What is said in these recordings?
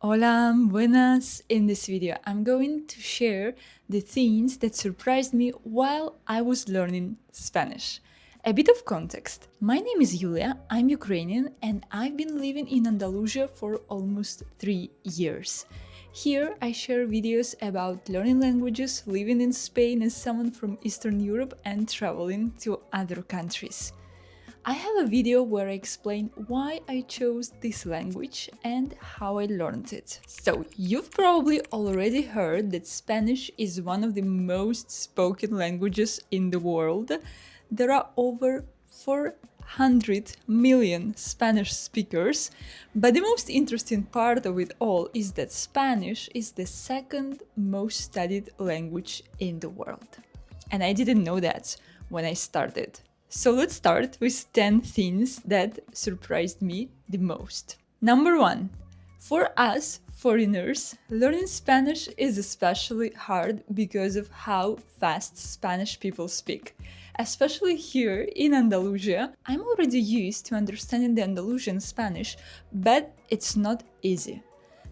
Hola, buenas! In this video, I'm going to share the things that surprised me while I was learning Spanish. A bit of context. My name is Yulia, I'm Ukrainian, and I've been living in Andalusia for almost 3 years. Here, I share videos about learning languages, living in Spain as someone from Eastern Europe, and traveling to other countries. I have a video where I explain why I chose this language and how I learned it. So, you've probably already heard that Spanish is one of the most spoken languages in the world. There are over 400 million Spanish speakers, but the most interesting part of it all is that Spanish is the second most studied language in the world. And I didn't know that when I started. So let's start with 10 things that surprised me the most. Number 1. For us, foreigners, learning Spanish is especially hard because of how fast Spanish people speak. Especially here in Andalusia, I'm already used to understanding the Andalusian Spanish, but it's not easy.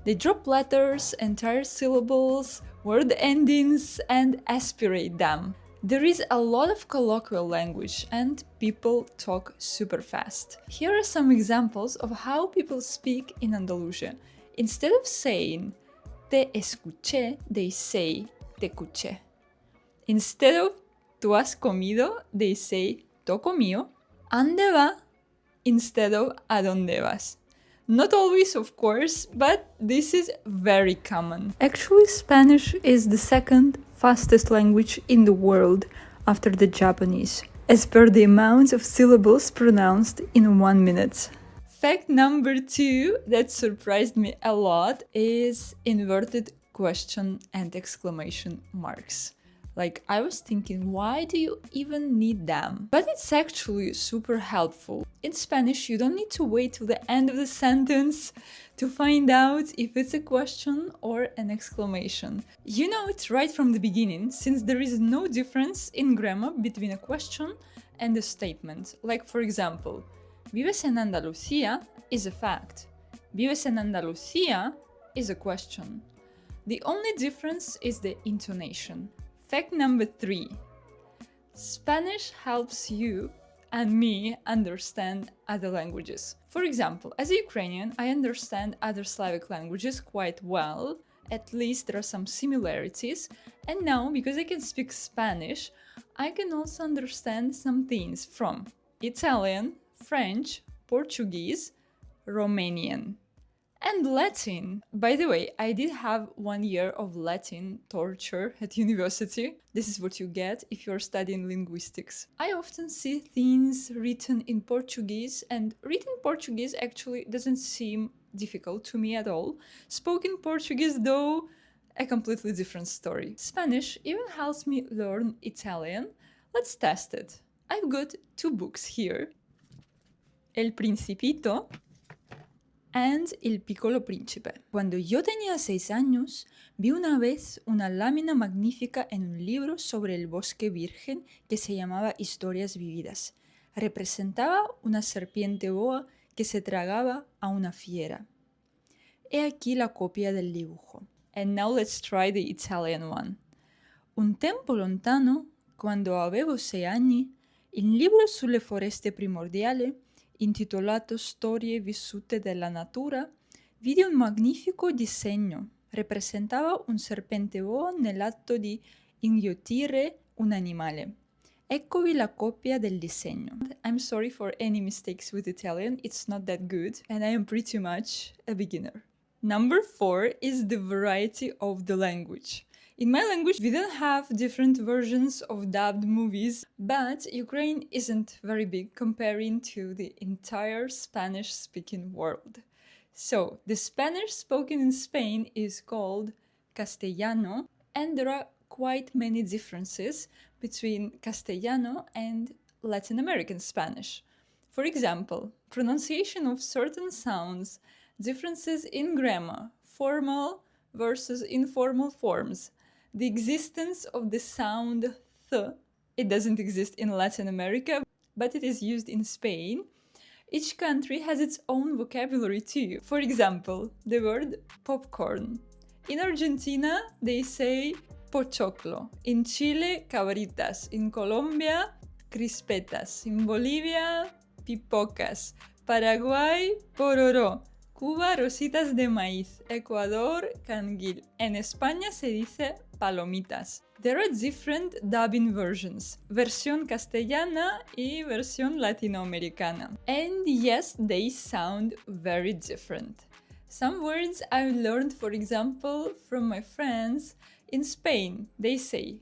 They drop letters, entire syllables, word endings, and aspirate them. There is a lot of colloquial language and people talk super fast. Here are some examples of how people speak in Andalusia. Instead of saying te escuché, they say te escuché. Instead of tú has comido, they say to comió. ¿Ande va? Instead of a dónde vas. Not always, of course, but this is very common. Actually, Spanish is the second fastest language in the world after the Japanese, as per the amount of syllables pronounced in 1 minute. Fact number 2 that surprised me a lot is inverted question and exclamation marks. Like, I was thinking, why do you even need them? But it's actually super helpful. In Spanish, you don't need to wait till the end of the sentence to find out if it's a question or an exclamation. You know it right from the beginning, since there is no difference in grammar between a question and a statement. Like, for example, vives en Andalucía is a fact. Vives en Andalucía is a question. The only difference is the intonation. Fact number 3. Spanish helps you and me understand other languages. For example, as a Ukrainian, I understand other Slavic languages quite well. At least there are some similarities. And now, because I can speak Spanish, I can also understand some things from Italian, French, Portuguese, Romanian. And Latin. By the way, I did have 1 year of Latin torture at university. This is what you get if you're studying linguistics. I often see things written in Portuguese, and written Portuguese actually doesn't seem difficult to me at all. Spoken Portuguese, though, a completely different story. Spanish even helps me learn Italian. Let's test it. I've got 2 books here. El Principito and El Piccolo Príncipe. Cuando yo tenía 6 años, vi una vez una lámina magnífica en un libro sobre el bosque virgen que se llamaba Historias vividas. Representaba una serpiente boa que se tragaba a una fiera. He aquí la copia del dibujo. And now let's try the Italian one. Un tempo lontano, quando avevo 6 anni, il libro sulle foreste primordiali intitolato Storie vissute della natura, vide un magnifico disegno. Rappresentava un serpente boa nell'atto di inghiottire un animale. Eccovi la copia del disegno. I'm sorry for any mistakes with Italian, it's not that good, and I am pretty much a beginner. Number 4 is the variety of the language. In my language, we don't have different versions of dubbed movies, but Ukraine isn't very big comparing to the entire Spanish-speaking world. So, the Spanish spoken in Spain is called Castellano, and there are quite many differences between Castellano and Latin American Spanish. For example, pronunciation of certain sounds, differences in grammar, formal versus informal forms, the existence of the sound th. It doesn't exist in Latin America, but it is used in Spain. Each country has its own vocabulary too. For example, the word popcorn. In Argentina, they say pochoclo. In Chile, cabritas. In Colombia, crispetas. In Bolivia, pipocas. Paraguay, pororó. Cuba, rositas de maíz. Ecuador, canguil. En España se dice palomitas. There are different dubbing versions, versión castellana y versión latinoamericana. And yes, they sound very different. Some words I learned, for example, from my friends. In Spain, they say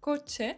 coche.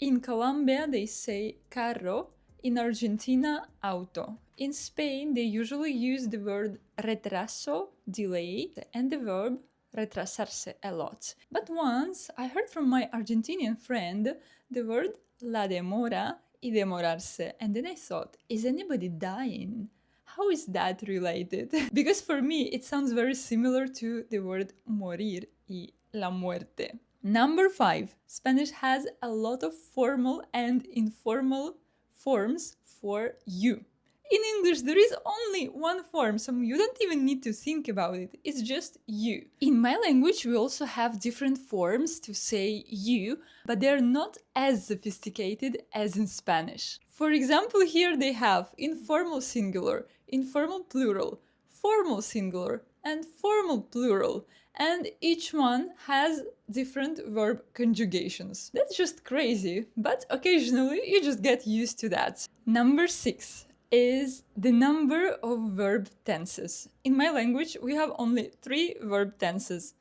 In Colombia, they say carro. In Argentina, auto. In Spain, they usually use the word retraso, delay, and the verb retrasarse a lot. But once I heard from my Argentinian friend the word la demora y demorarse, and then I thought, is anybody dying? How is that related? Because for me it sounds very similar to the word morir y la muerte. Number 5. Spanish has a lot of formal and informal forms for you. In English, there is only one form, so you don't even need to think about it. It's just you. In my language, we also have different forms to say you, but they're not as sophisticated as in Spanish. For example, here they have informal singular, informal plural, formal singular, and formal plural. And each one has different verb conjugations. That's just crazy, but occasionally you just get used to that. Number 6 is the number of verb tenses. In my language, we have only 3 verb tenses: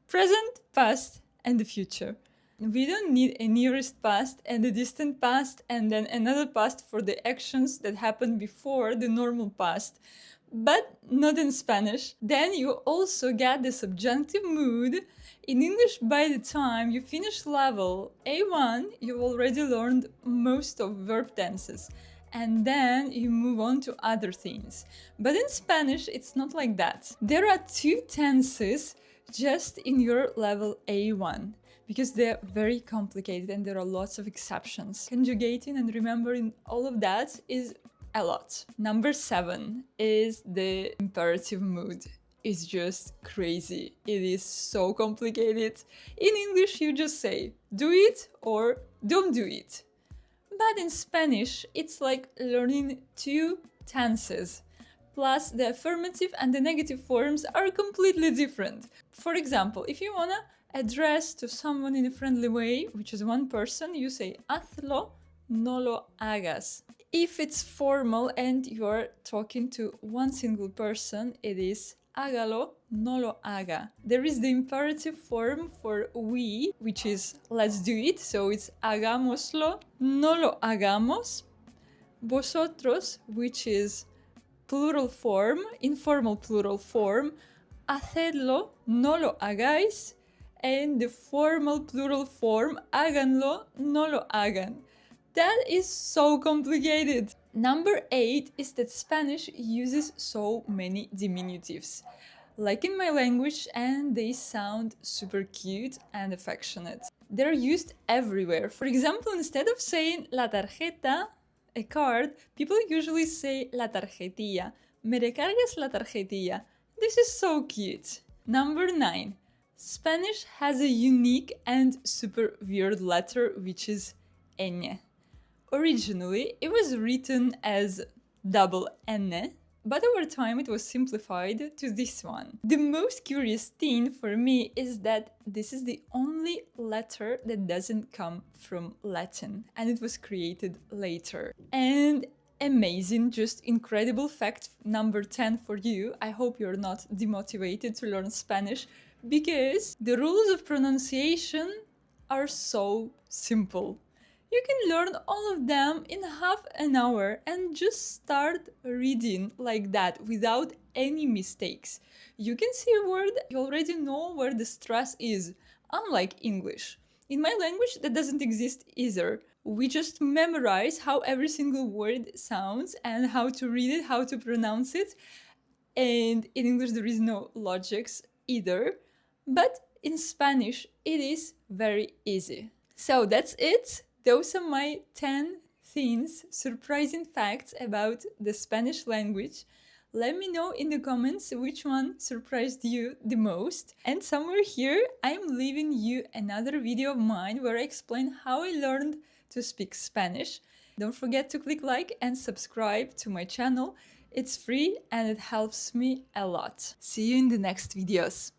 present, past, and the future. We don't need a nearest past and a distant past and then another past for the actions that happened before the normal past. But not in Spanish. Then you also get the subjunctive mood. In English, by the time you finish level A1, you've already learned most of verb tenses. And then you move on to other things. But in Spanish, it's not like that. There are 2 tenses just in your level A1, because they're very complicated and there are lots of exceptions. Conjugating and remembering all of that is a lot. Number 7 is the imperative mood. It's just crazy. It is so complicated. In English, you just say do it or don't do it. But in Spanish, it's like learning 2 tenses. Plus, the affirmative and the negative forms are completely different. For example, if you wanna address to someone in a friendly way, which is one person, you say hazlo, no lo hagas. If it's formal and you're talking to one single person, it is hágalo, no lo haga. There is the imperative form for we, which is let's do it, so it's hagámoslo, no lo hagamos. Vosotros, which is plural form, informal plural form, hacedlo, no lo hagáis. And the formal plural form, háganlo, no lo hagan. That is so complicated. Number 8 is that Spanish uses so many diminutives, like in my language, and they sound super cute and affectionate. They're used everywhere. For example, instead of saying la tarjeta, a card, people usually say la tarjetilla. Me recargas la tarjetilla. This is so cute. Number 9. Spanish has a unique and super weird letter, which is ñ. Originally, it was written as double N, but over time it was simplified to this one. The most curious thing for me is that this is the only letter that doesn't come from Latin, and it was created later. And amazing, just incredible fact number 10 for you. I hope you're not demotivated to learn Spanish, because the rules of pronunciation are so simple. You can learn all of them in half an hour and just start reading like that without any mistakes. You can see a word, you already know where the stress is, unlike English. In my language, that doesn't exist either. We just memorize how every single word sounds and how to read it, how to pronounce it. And in English, there is no logics either. But in Spanish, it is very easy. So that's it. Those are my 10 things, surprising facts about the Spanish language. Let me know in the comments which one surprised you the most. And somewhere here, I'm leaving you another video of mine where I explain how I learned to speak Spanish. Don't forget to click like and subscribe to my channel. It's free and it helps me a lot. See you in the next videos.